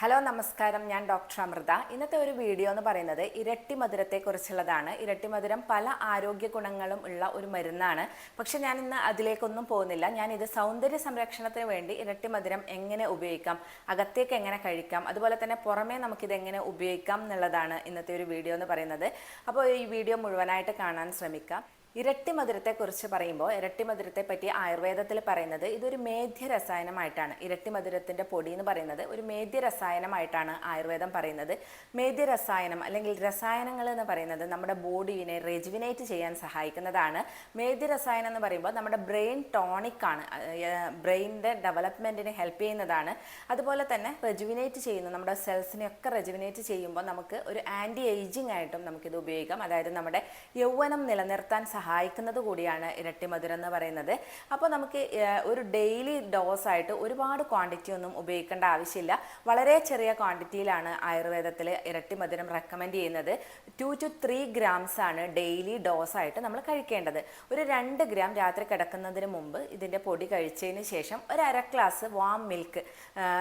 Hello നമസ്കാരം, ഞാൻ doctor Amrita. ഇന്നത്തെ ഒരു വീഡിയോ എന്ന് പറയുന്നത് ഇരട്ടി മധുരത്തെക്കുറിച്ചുള്ളതാണ്. ഇരട്ടി മധുരം പല ആരോഗ്യ ഗുണങ്ങളും ഉള്ള ഒരു മരുന്നാണ്. പക്ഷെ ഞാൻ ഇന്ന് അതിലേക്കൊന്നും പോകുന്നില്ല. ഞാനിത് സൗന്ദര്യ സംരക്ഷണത്തിന് വേണ്ടി ഇരട്ടി മധുരം എങ്ങനെ ഉപയോഗിക്കാം, അകത്തേക്ക് എങ്ങനെ കഴിക്കാം, അതുപോലെ തന്നെ പുറമേ നമുക്കിത് എങ്ങനെ ഉപയോഗിക്കാം എന്നുള്ളതാണ് ഇന്നത്തെ ഒരു വീഡിയോ എന്ന് പറയുന്നത്. അപ്പോൾ ഈ വീഡിയോ മുഴുവനായിട്ട് കാണാൻ ശ്രമിക്കാം. ഇരട്ടി മധുരത്തെക്കുറിച്ച് പറയുമ്പോൾ ഇരട്ടി മധുരത്തെ പറ്റി ആയുർവേദത്തിൽ പറയുന്നത് ഇതൊരു മേധ്യ രസായനമായിട്ടാണ്. ഇരട്ടി മധുരത്തിൻ്റെ പൊടി എന്ന് പറയുന്നത് ഒരു മേധ്യ രസായനമായിട്ടാണ് ആയുർവേദം പറയുന്നത്. മേധ്യ രസായനം അല്ലെങ്കിൽ രസായനങ്ങൾ എന്ന് പറയുന്നത് നമ്മുടെ ബോഡിയെ റെജുവിനേറ്റ് ചെയ്യാൻ സഹായിക്കുന്നതാണ്. മേധ്യ രസായനം എന്ന് പറയുമ്പോൾ നമ്മുടെ ബ്രെയിൻ ടോണിക്കാണ്, ബ്രെയിനിൻ്റെ ഡെവലപ്മെൻറ്റിന് ഹെൽപ്പ് ചെയ്യുന്നതാണ്. അതുപോലെ തന്നെ റെജുവിനേറ്റ് ചെയ്യുന്നു, നമ്മുടെ സെൽസിനെയൊക്കെ റെജുവിനേറ്റ് ചെയ്യുമ്പോൾ നമുക്ക് ഒരു ആൻറ്റി ഏജിങ് ആയിട്ടും നമുക്കിത് ഉപയോഗിക്കാം. അതായത് നമ്മുടെ യൗവനം നിലനിർത്താൻ സഹായിക്കുന്നത് കൂടിയാണ് ഇരട്ടി മധുരം എന്ന് പറയുന്നത്. അപ്പോൾ നമുക്ക് ഒരു ഡെയിലി ഡോസായിട്ട് ഒരുപാട് ക്വാണ്ടിറ്റി ഒന്നും ഉപയോഗിക്കേണ്ട ആവശ്യമില്ല. വളരെ ചെറിയ ക്വാണ്ടിറ്റിയിലാണ് ആയുർവേദത്തിൽ ഇരട്ടി മധുരം റെക്കമെൻഡ് ചെയ്യുന്നത്. 2 to 3 grams ആണ് ഡെയിലി ഡോസായിട്ട് നമ്മൾ കഴിക്കേണ്ടത്. ഒരു 2 gram രാത്രി കിടക്കുന്നതിന് മുമ്പ് ഇതിൻ്റെ പൊടി കഴിച്ചതിന് ശേഷം ഒരു അര ഗ്ലാസ് വാം മിൽക്ക്,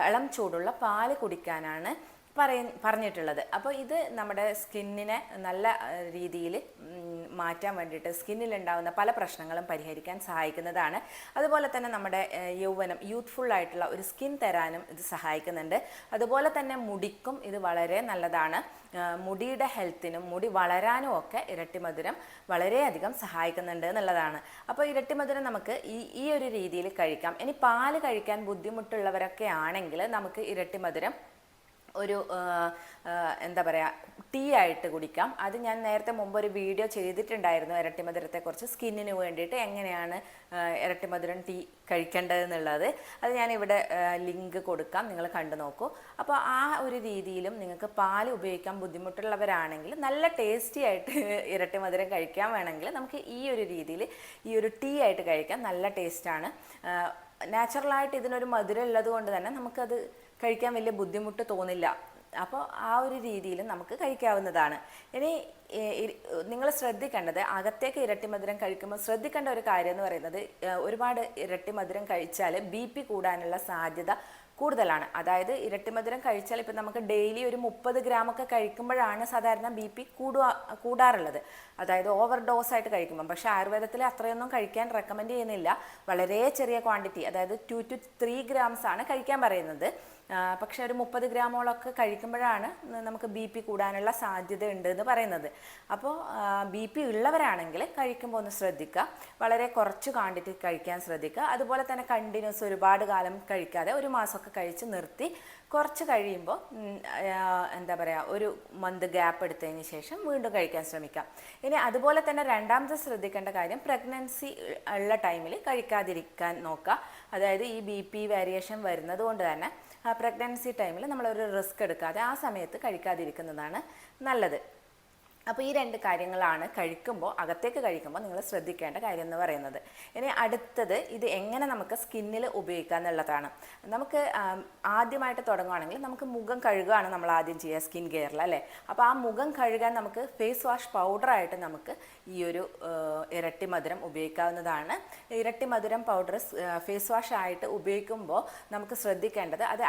ഇളം ചൂടുള്ള പാല് കുടിക്കാനാണ് പറഞ്ഞിട്ടുള്ളത്. അപ്പോൾ ഇത് നമ്മുടെ സ്കിന്നിനെ നല്ല രീതിയിൽ മാറ്റാൻ വേണ്ടിയിട്ട്, സ്കിന്നിലുണ്ടാകുന്ന പല പ്രശ്നങ്ങളും പരിഹരിക്കാൻ സഹായിക്കുന്നതാണ്. അതുപോലെ തന്നെ നമ്മുടെ യൗവനം, യൂത്ത്ഫുൾ ആയിട്ടുള്ള ഒരു സ്കിൻ തരാനും ഇത് സഹായിക്കുന്നുണ്ട്. അതുപോലെ തന്നെ മുടിക്കും ഇത് വളരെ നല്ലതാണ്. മുടിയുടെ ഹെൽത്തിനും മുടി വളരാനും ഒക്കെ ഇരട്ടി മധുരം വളരെയധികം സഹായിക്കുന്നുണ്ട് എന്നുള്ളതാണ്. അപ്പോൾ ഇരട്ടി മധുരം നമുക്ക് ഈ ഒരു രീതിയിൽ കഴിക്കാം. ഇനി പാല് കഴിക്കാൻ ബുദ്ധിമുട്ടുള്ളവരൊക്കെ ആണെങ്കിൽ നമുക്ക് ഇരട്ടി മധുരം ഒരു എന്താ പറയുക, ടീ ആയിട്ട് കുടിക്കാം. അത് ഞാൻ നേരത്തെ മുമ്പ് ഒരു വീഡിയോ ചെയ്തിട്ടുണ്ടായിരുന്നു ഇരട്ടി മധുരത്തെക്കുറിച്ച്, സ്കിന്നിന് വേണ്ടിയിട്ട് എങ്ങനെയാണ് ഇരട്ടി മധുരം ടീ കഴിക്കേണ്ടതെന്നുള്ളത്. അത് ഞാനിവിടെ ലിങ്ക് കൊടുക്കാം, നിങ്ങൾ കണ്ടു നോക്കൂ. അപ്പോൾ ആ ഒരു രീതിയിലും നിങ്ങൾക്ക് പാൽ ഉപയോഗിക്കാൻ ബുദ്ധിമുട്ടുള്ളവരാണെങ്കിൽ, നല്ല ടേസ്റ്റി ആയിട്ട് ഇരട്ടി മധുരം കഴിക്കാൻ വേണമെങ്കിൽ നമുക്ക് ഈ ഒരു രീതിയിൽ ഈ ഒരു ടീ ആയിട്ട് കഴിക്കാം. നല്ല ടേസ്റ്റാണ്. നാച്ചുറലായിട്ട് ഇതിനൊരു മധുരം ഉള്ളത് കൊണ്ട് തന്നെ നമുക്കത് കഴിക്കാൻ വലിയ ബുദ്ധിമുട്ട് തോന്നില്ല. അപ്പോൾ ആ ഒരു രീതിയിൽ നമുക്ക് കഴിക്കാവുന്നതാണ്. ഇനി നിങ്ങൾ ശ്രദ്ധിക്കേണ്ടത്, അകത്തേക്ക് ഇരട്ടി മധുരം കഴിക്കുമ്പോൾ ശ്രദ്ധിക്കേണ്ട ഒരു കാര്യം എന്ന് പറയുന്നത്, ഒരുപാട് ഇരട്ടി മധുരം കഴിച്ചാൽ BP കൂടാനുള്ള സാധ്യത കൂടുതലാണ്. അതായത് ഇരട്ടി മധുരം കഴിച്ചാൽ ഇപ്പം നമുക്ക് ഡെയിലി ഒരു 30 gram ഒക്കെ കഴിക്കുമ്പോഴാണ് സാധാരണ BP കൂടാറുള്ളത്, അതായത് ഓവർ ഡോസ് ആയിട്ട് കഴിക്കുമ്പം. പക്ഷേ ആയുർവേദത്തിൽ അത്രയൊന്നും കഴിക്കാൻ റെക്കമെൻഡ് ചെയ്യുന്നില്ല. വളരെ ചെറിയ ക്വാണ്ടിറ്റി, അതായത് 2 to 3 grams ആണ് കഴിക്കാൻ പറയുന്നത്. പക്ഷെ ഒരു 30 ഗ്രാമോളൊക്കെ കഴിക്കുമ്പോഴാണ് നമുക്ക് BP കൂടാനുള്ള സാധ്യത ഉണ്ട് എന്ന് പറയുന്നത്. അപ്പോൾ BP ഉള്ളവരാണെങ്കിൽ കഴിക്കുമ്പോൾ ഒന്ന് ശ്രദ്ധിക്കുക, വളരെ കുറച്ച് ക്വാണ്ടിറ്റി കഴിക്കാൻ ശ്രദ്ധിക്കുക. അതുപോലെ തന്നെ കണ്ടിന്യൂസ് ഒരുപാട് കാലം കഴിക്കാതെ 1 മാസമൊക്കെ കഴിച്ച് നിർത്തി കുറച്ച് കഴിയുമ്പോൾ എന്താ പറയുക, ഒരു മന്ത് ഗ്യാപ്പ് എടുത്തതിന് ശേഷം വീണ്ടും കഴിക്കാൻ ശ്രമിക്കാം. ഇനി അതുപോലെ തന്നെ രണ്ടാമത്തെ ശ്രദ്ധിക്കേണ്ട കാര്യം, പ്രഗ്നൻസി ഉള്ള ടൈമിൽ കഴിക്കാതിരിക്കാൻ നോക്കുക. അതായത് ഈ BP വേരിയേഷൻ വരുന്നത് കൊണ്ട് തന്നെ പ്രഗ്നൻസി ടൈമിൽ നമ്മളൊരു റിസ്ക് എടുക്കാതെ ആ സമയത്ത് കഴിക്കാതിരിക്കുന്നതാണ് നല്ലത്. അപ്പോൾ ഈ 2 കാര്യങ്ങളാണ് അകത്തേക്ക് കഴിക്കുമ്പോൾ നിങ്ങൾ ശ്രദ്ധിക്കേണ്ട കാര്യം എന്ന് പറയുന്നത്. ഇനി അടുത്തത്, ഇത് എങ്ങനെ നമുക്ക് സ്കിന്നിൽ ഉപയോഗിക്കുക എന്നുള്ളതാണ്. നമുക്ക് ആദ്യമായിട്ട് തുടങ്ങുകയാണെങ്കിൽ നമുക്ക് മുഖം കഴുകുകയാണ് നമ്മൾ ആദ്യം ചെയ്യുക സ്കിൻ കെയറിൽ, അല്ലേ? അപ്പോൾ ആ മുഖം കഴുകാൻ നമുക്ക് ഫേസ് വാഷ് പൗഡറായിട്ട് നമുക്ക് ഈ ഒരു ഇരട്ടി മധുരം ഉപയോഗിക്കാവുന്നതാണ്. ഇരട്ടി മധുരം പൗഡർ ഫേസ് വാഷ് ആയിട്ട് ഉപയോഗിക്കുമ്പോൾ നമുക്ക് ശ്രദ്ധിക്കേണ്ടത്, അത്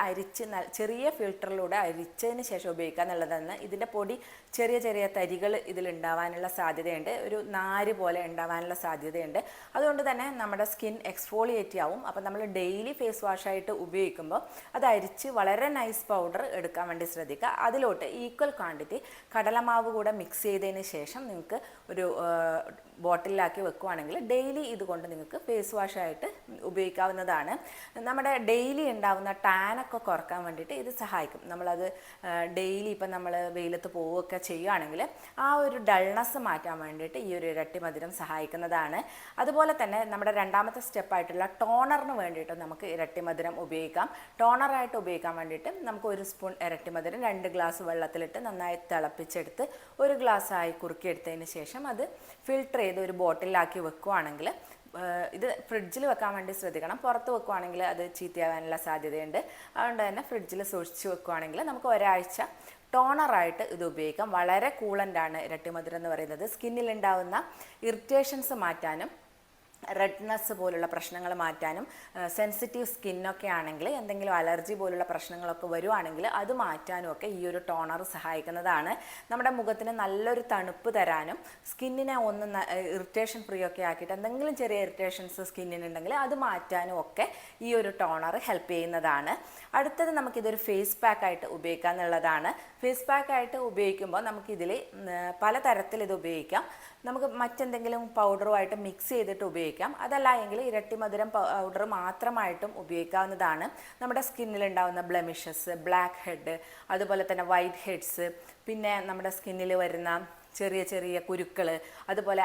ചെറിയ ഫിൽറ്ററിലൂടെ അരിച്ചതിന് ശേഷം ഉപയോഗിക്കുക എന്നുള്ളതാണ്. ഇതിൻ്റെ പൊടി ചെറിയ ചെറിയ തരികൾ ഇതിലുണ്ടാവാനുള്ള സാധ്യതയുണ്ട്, ഒരു നാര് പോലെ ഉണ്ടാവാനുള്ള സാധ്യതയുണ്ട്. അതുകൊണ്ട് തന്നെ നമ്മുടെ സ്കിൻ എക്സ്ഫോളിയേറ്റ് ആവും. അപ്പോൾ നമ്മൾ ഡെയിലി ഫേസ് വാഷായിട്ട് ഉപയോഗിക്കുമ്പോൾ അത് അരിച്ച് വളരെ നൈസ് പൗഡർ എടുക്കാൻ വേണ്ടി ശ്രദ്ധിക്കുക. അതിലോട്ട് ഈക്വൽ ക്വാണ്ടിറ്റി കടലമാവ് കൂടെ മിക്സ് ചെയ്തതിന് ശേഷം നിങ്ങൾക്ക് ഒരു ബോട്ടിലാക്കി വെക്കുകയാണെങ്കിൽ ഡെയിലി ഇതുകൊണ്ട് നിങ്ങൾക്ക് ഫേസ് വാഷായിട്ട് ഉപയോഗിക്കാവുന്നതാണ്. നമ്മുടെ ഡെയിലി ഉണ്ടാവുന്ന ടാനൊക്കെ കുറക്കാൻ വേണ്ടിയിട്ട് ഇത് സഹായിക്കും. നമ്മളത് ഡെയിലി ഇപ്പം നമ്മൾ വെയിലത്ത് പോവുകയൊക്കെ ചെയ്യുകയാണെങ്കിൽ ആ ഒരു ഡൾനെസ് മാറ്റാൻ വേണ്ടിയിട്ട് ഈ ഒരു ഇരട്ടി മധുരം സഹായിക്കുന്നതാണ്. അതുപോലെ തന്നെ നമ്മുടെ രണ്ടാമത്തെ സ്റ്റെപ്പായിട്ടുള്ള ടോണറിന് വേണ്ടിയിട്ട് നമുക്ക് ഇരട്ടി മധുരം ഉപയോഗിക്കാം. ടോണറായിട്ട് ഉപയോഗിക്കാൻ വേണ്ടിയിട്ട് നമുക്ക് 1 സ്പൂൺ ഇരട്ടി മധുരം 2 ഗ്ലാസ് വെള്ളത്തിലിട്ട് നന്നായി തിളപ്പിച്ചെടുത്ത് 1 ഗ്ലാസ്സായി കുറുക്കിയെടുത്തതിന് ശേഷം അത് ഫിൽട്ടർ ചെയ്ത് ഒരു ബോട്ടിലാക്കി വെക്കുകയാണെങ്കിൽ, ഇത് ഫ്രിഡ്ജിൽ വെക്കാൻ വേണ്ടി ശ്രദ്ധിക്കണം. പുറത്ത് വെക്കുകയാണെങ്കിൽ അത് ചീത്തയാവാനുള്ള സാധ്യതയുണ്ട്. അതുകൊണ്ട് തന്നെ ഫ്രിഡ്ജിൽ സൂക്ഷിച്ച് വെക്കുകയാണെങ്കിൽ നമുക്ക് ഒരാഴ്ച ടോണറായിട്ട് ഇത് ഉപയോഗിക്കാം. വളരെ കൂളൻ്റാണ് ഇരട്ടി മധുരം എന്ന് പറയുന്നത്. സ്കിന്നിലുണ്ടാവുന്ന ഇറിറ്റേഷൻസ് മാറ്റാനും റെഡ്നെസ് പോലുള്ള പ്രശ്നങ്ങൾ മാറ്റാനും സെൻസിറ്റീവ് സ്കിന്നൊക്കെ ആണെങ്കിൽ എന്തെങ്കിലും അലർജി പോലുള്ള പ്രശ്നങ്ങളൊക്കെ വരുവാണെങ്കിൽ അത് മാറ്റാനും ഒക്കെ ഈ ഒരു ടോണർ സഹായിക്കുന്നതാണ്. നമ്മുടെ മുഖത്തിന് നല്ലൊരു തണുപ്പ് തരാനും സ്കിന്നിനെ ഒന്ന് ഇറിറ്റേഷൻ ഫ്രീ ഒക്കെ ആക്കിയിട്ട് എന്തെങ്കിലും ചെറിയ ഇറിറ്റേഷൻസ് സ്കിന്നിനുണ്ടെങ്കിൽ അത് മാറ്റാനും ഒക്കെ ഈ ഒരു ടോണർ ഹെൽപ്പ് ചെയ്യുന്നതാണ്. അടുത്തത് നമുക്കിതൊരു ഫേസ് പാക്കായിട്ട് ഉപയോഗിക്കുക എന്നുള്ളതാണ്. ഫേസ് പാക്കായിട്ട് ഉപയോഗിക്കുമ്പോൾ നമുക്കിതിൽ പലതരത്തിൽ ഇത് ഉപയോഗിക്കാം. നമുക്ക് മറ്റെന്തെങ്കിലും പൗഡറുമായിട്ട് മിക്സ് ചെയ്തിട്ട് ഉപയോഗിക്കാം. അതല്ല എങ്കിൽ ഇരട്ടി മധുരം പൗഡർ മാത്രമായിട്ടും ഉപയോഗിക്കാവുന്നതാണ്. നമ്മുടെ സ്കിന്നിലുണ്ടാകുന്ന ബ്ലെമിഷസ്, ബ്ലാക്ക് ഹെഡ്, അതുപോലെ തന്നെ വൈറ്റ് ഹെഡ്സ്, പിന്നെ നമ്മുടെ സ്കിന്നിൽ വരുന്ന ചെറിയ ചെറിയ കുരുക്കൾ, അതുപോലെ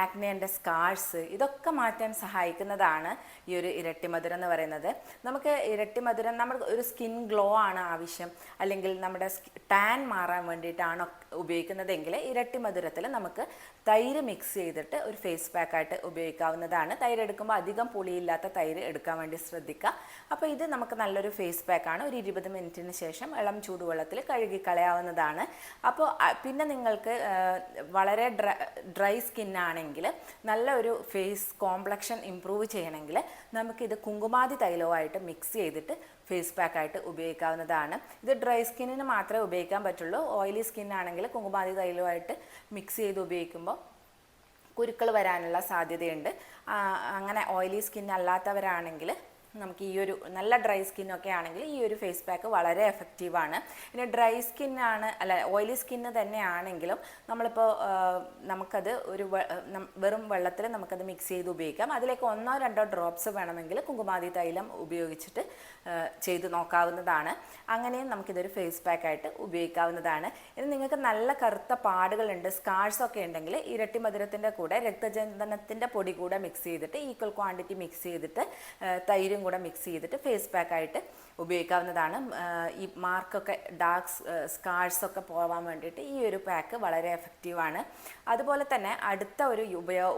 ആക്നേൻ്റെ സ്കാർസ്, ഇതൊക്കെ മാറ്റാൻ സഹായിക്കുന്നതാണ് ഈ ഒരു ഇരട്ടി മധുരം എന്ന് പറയുന്നത്. നമുക്ക് ഇരട്ടി മധുരം നമ്മൾ ഒരു സ്കിൻ ഗ്ലോ ആണ് ആവശ്യം, അല്ലെങ്കിൽ നമ്മുടെ ടാൻ മാറാൻ വേണ്ടിയിട്ടാണ് ഉപയോഗിക്കുന്നതെങ്കിൽ ഇരട്ടി മധുരത്തിൽ നമുക്ക് തൈര് മിക്സ് ചെയ്തിട്ട് ഒരു ഫേസ് പാക്കായിട്ട് ഉപയോഗിക്കാവുന്നതാണ്. തൈര് എടുക്കുമ്പോൾ അധികം പുളിയില്ലാത്ത തൈര് എടുക്കാൻ വേണ്ടി ശ്രദ്ധിക്കുക. അപ്പോൾ ഇത് നമുക്ക് നല്ലൊരു ഫേസ് പാക്കാണ്. ഒരു 20 മിനിറ്റിന് ശേഷം ഇളം ചൂടുവെള്ളത്തിൽ കഴുകി കളയാവുന്നതാണ്. അപ്പോൾ പിന്നെ നിങ്ങൾക്ക് വളരെ ഡ്രൈ സ്കിന്നാണെങ്കിൽ നല്ല ഒരു ഫേസ് കോംപ്ലക്ഷൻ ഇംപ്രൂവ് ചെയ്യണമെങ്കിൽ നമുക്കിത് കുങ്കുമാതി തൈലവുമായിട്ട് മിക്സ് ചെയ്തിട്ട് ഫേസ് പാക്കായിട്ട് ഉപയോഗിക്കാവുന്നതാണ്. ഇത് ഡ്രൈ സ്കിന്നിന് മാത്രമേ ഉപയോഗിക്കാൻ പറ്റുള്ളൂ. ഓയിലി സ്കിന്നാണെങ്കിൽ കുങ്കുമാതി തൈലവുമായിട്ട് മിക്സ് ചെയ്ത് ഉപയോഗിക്കുമ്പോൾ കുരുക്കൾ വരാനുള്ള സാധ്യതയുണ്ട്. അങ്ങനെ ഓയിലി സ്കിൻ അല്ലാത്തവരാണെങ്കിൽ നമുക്ക് ഈ ഒരു നല്ല ഡ്രൈ സ്കിന്നൊക്കെ ആണെങ്കിൽ ഈ ഒരു ഫേസ് പാക്ക് വളരെ എഫക്റ്റീവാണ്. പിന്നെ ഡ്രൈ സ്കിന്നാണ് ഓയിലി സ്കിന്ന് തന്നെയാണെങ്കിലും നമ്മളിപ്പോൾ നമുക്കത് ഒരു വെറും വെള്ളത്തിൽ നമുക്കത് മിക്സ് ചെയ്ത് ഉപയോഗിക്കാം. അതിലേക്ക് 1-2 ഡ്രോപ്സ് വേണമെങ്കിൽ കുങ്കുമാതി തൈലം ഉപയോഗിച്ചിട്ട് ചെയ്ത് നോക്കാവുന്നതാണ്. അങ്ങനെയും നമുക്കിതൊരു ഫേസ് പാക്കായിട്ട് ഉപയോഗിക്കാവുന്നതാണ്. ഇനി നിങ്ങൾക്ക് നല്ല കറുത്ത പാടുകളുണ്ട്, സ്കാർസൊക്കെ ഉണ്ടെങ്കിൽ ഇരട്ടി മധുരത്തിൻ്റെ കൂടെ രക്തചന്ദനത്തിൻ്റെ പൊടി കൂടെ മിക്സ് ചെയ്തിട്ട് ഈക്വൽ ക്വാണ്ടിറ്റി മിക്സ് ചെയ്തിട്ട് തൈരും കൂടെ മിക്സ് ചെയ്തിട്ട് ഫേസ് പാക്കായിട്ട് ഉപയോഗിക്കാവുന്നതാണ്. ഈ മാർക്കൊക്കെ ഡാർക്ക് സ്കാർസൊക്കെ പോകാൻ വേണ്ടിയിട്ട് ഈ ഒരു പാക്ക് വളരെ എഫക്റ്റീവാണ്. അതുപോലെ തന്നെ അടുത്ത ഒരു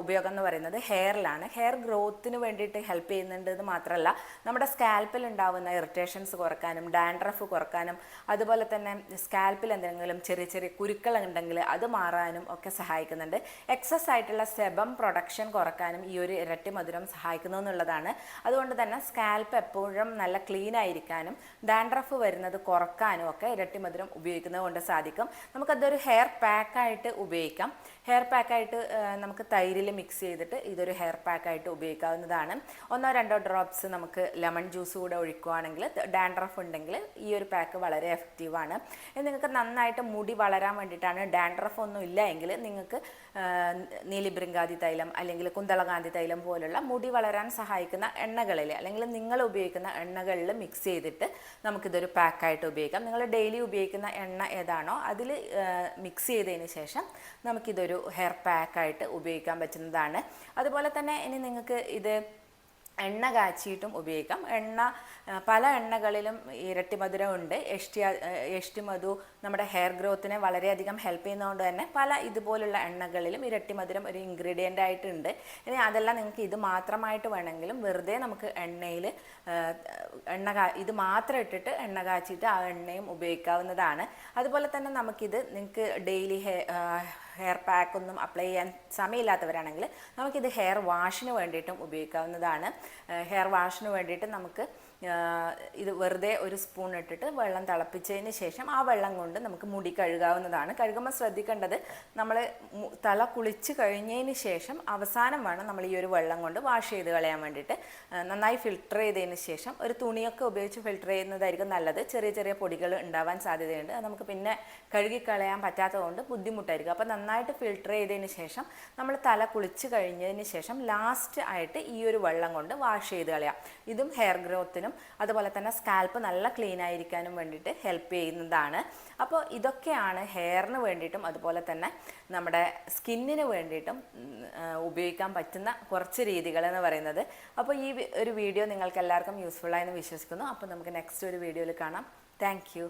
ഉപയോഗം എന്ന് പറയുന്നത് ഹെയറിലാണ്. ഹെയർ ഗ്രോത്തിന് വേണ്ടിയിട്ട് ഹെൽപ്പ് ചെയ്യുന്നുണ്ട് എന്ന് മാത്രമല്ല, നമ്മുടെ സ്കാൽപ്പിൽ ഉണ്ടാവുന്ന ഇറിറ്റേഷൻസ് കുറക്കാനും ഡാൻഡ്രഫ് കുറക്കാനും അതുപോലെ തന്നെ സ്കാൽപ്പിൽ എന്തെങ്കിലും ചെറിയ ചെറിയ കുരുക്കൾ ഉണ്ടെങ്കിൽ അത് മാറാനും ഒക്കെ സഹായിക്കുന്നുണ്ട്. എക്സസ് ആയിട്ടുള്ള സെബം പ്രൊഡക്ഷൻ കുറക്കാനും ഈ ഒരു ഇരട്ടി മധുരം സഹായിക്കുന്നു എന്നുള്ളതാണ്. അതുകൊണ്ട് തന്നെ സ്കാൽപ്പ് എപ്പോഴും നല്ല ക്ലീൻ ആയിരിക്കാനും ഡാൻഡ്രഫ് വരുന്നത് കുറക്കാനും ഒക്കെ ഇരട്ടി മധുരം ഉപയോഗിക്കുന്നത് കൊണ്ട് സാധിക്കും. നമുക്കതൊരു ഹെയർ പാക്കായിട്ട് ഉപയോഗിക്കാം. ഹെയർ പാക്കായിട്ട് നമുക്ക് തൈരിൽ മിക്സ് ചെയ്തിട്ട് ഇതൊരു ഹെയർ പാക്കായിട്ട് ഉപയോഗിക്കാവുന്നതാണ്. 1-2 ഡ്രോപ്സ് നമുക്ക് ലെമൺ ജ്യൂസ് കൂടെ ഒഴിക്കുകയാണെങ്കിൽ ഡാൻഡ്രഫ് ഉണ്ടെങ്കിൽ ഈ ഒരു പാക്ക് വളരെ എഫക്റ്റീവാണ്. നിങ്ങൾക്ക് നന്നായിട്ട് മുടി വളരാൻ വേണ്ടിയിട്ടാണ്, ഡാൻഡ്രഫ് ഒന്നും ഇല്ല എങ്കിൽ നിങ്ങൾക്ക് നീലിബൃങ്കാതി തൈലം അല്ലെങ്കിൽ കുന്തളകാന്തി തൈലം പോലുള്ള മുടി വളരാൻ സഹായിക്കുന്ന എണ്ണകളിൽ അല്ലെങ്കിൽ നിങ്ങൾ ഉപയോഗിക്കുന്ന എണ്ണകളിൽ മിക്സ് ചെയ്തിട്ട് നമുക്കിതൊരു പാക്കായിട്ട് ഉപയോഗിക്കാം. നിങ്ങൾ ഡെയിലി ഉപയോഗിക്കുന്ന എണ്ണ ഏതാണോ അതിൽ മിക്സ് ചെയ്തതിന് ശേഷം നമുക്കിതൊരു ഹെയർ പാക്കായിട്ട് ഉപയോഗിക്കാൻ പറ്റുന്നതാണ്. അതുപോലെ തന്നെ ഇനി നിങ്ങൾക്ക് ഇത് എണ്ണ കാച്ചിയിട്ടും ഉപയോഗിക്കാം. പല എണ്ണകളിലും ഇരട്ടി മധുരം ഉണ്ട്. എഷ്ടി മധു നമ്മുടെ ഹെയർ ഗ്രോത്തിനെ വളരെയധികം ഹെൽപ്പ് ചെയ്യുന്നതുകൊണ്ട് തന്നെ പല ഇതുപോലുള്ള എണ്ണകളിലും ഇരട്ടി മധുരം ഒരു ഇൻഗ്രീഡിയൻ്റ് ആയിട്ടുണ്ട്. ഇനി അതെല്ലാം നിങ്ങൾക്ക് ഇത് മാത്രമായിട്ട് വേണമെങ്കിലും വെറുതെ നമുക്ക് എണ്ണയിൽ ഇത് മാത്രം ഇട്ടിട്ട് എണ്ണ കാച്ചിയിട്ട് ആ എണ്ണയും ഉപയോഗിക്കാവുന്നതാണ്. അതുപോലെ തന്നെ നമുക്കിത് നിങ്ങൾക്ക് ഡെയിലി ഹെയർ പാക്കൊന്നും അപ്ലൈ ചെയ്യാൻ സമയമില്ലാത്തവരാണെങ്കിൽ നമുക്കിത് ഹെയർ വാഷിന് വേണ്ടിയിട്ടും ഉപയോഗിക്കാവുന്നതാണ്. ഹെയർ വാഷിന് വേണ്ടിയിട്ട് നമുക്ക് ഇത് വെറുതെ ഒരു സ്പൂൺ ഇട്ടിട്ട് വെള്ളം തിളപ്പിച്ചതിന് ശേഷം ആ വെള്ളം കൊണ്ട് നമുക്ക് മുടി കഴുകാവുന്നതാണ്. കഴുകുമ്പോൾ ശ്രദ്ധിക്കേണ്ടത് നമ്മൾ തല കുളിച്ച് കഴിഞ്ഞതിന് ശേഷം അവസാനം വേണം നമ്മൾ ഈ ഒരു വെള്ളം കൊണ്ട് വാഷ് ചെയ്ത് കളയാൻ വേണ്ടിയിട്ട്. നന്നായി ഫിൽട്ടർ ചെയ്തതിന് ശേഷം ഒരു തുണിയൊക്കെ ഉപയോഗിച്ച് ഫിൽട്ടർ ചെയ്യുന്നതായിരിക്കും നല്ലത്. ചെറിയ ചെറിയ പൊടികൾ ഉണ്ടാവാൻ സാധ്യതയുണ്ട്. അത് നമുക്ക് പിന്നെ കഴുകിക്കളയാൻ പറ്റാത്തതുകൊണ്ട് ബുദ്ധിമുട്ടായിരിക്കും. അപ്പോൾ നന്നായിട്ട് ഫിൽട്ടർ ചെയ്തതിന് ശേഷം നമ്മൾ തല കുളിച്ച് കഴിഞ്ഞതിന് ശേഷം ലാസ്റ്റ് ആയിട്ട് ഈ ഒരു വെള്ളം കൊണ്ട് വാഷ് ചെയ്ത് കളയാം. ഇതും ഹെയർ ഗ്രോത്തിനും അതുപോലെ തന്നെ സ്കാൽപ്പ് നല്ല ക്ലീൻ ആയിരിക്കാനും വേണ്ടിയിട്ട് ഹെൽപ്പ് ചെയ്യുന്നതാണ്. അപ്പോൾ ഇതൊക്കെയാണ് ഹെയറിന് വേണ്ടിയിട്ടും അതുപോലെ തന്നെ നമ്മുടെ സ്കിന്നിന് വേണ്ടിയിട്ടും ഉപയോഗിക്കാൻ പറ്റുന്ന കുറച്ച് രീതികൾ എന്ന് പറയുന്നത്. അപ്പോൾ ഈ ഒരു വീഡിയോ നിങ്ങൾക്ക് എല്ലാവർക്കും യൂസ്ഫുൾ ആയെന്ന് വിശ്വസിക്കുന്നു. അപ്പോൾ നമുക്ക് നെക്സ്റ്റ് ഒരു വീഡിയോയിൽ കാണാം. Thank you.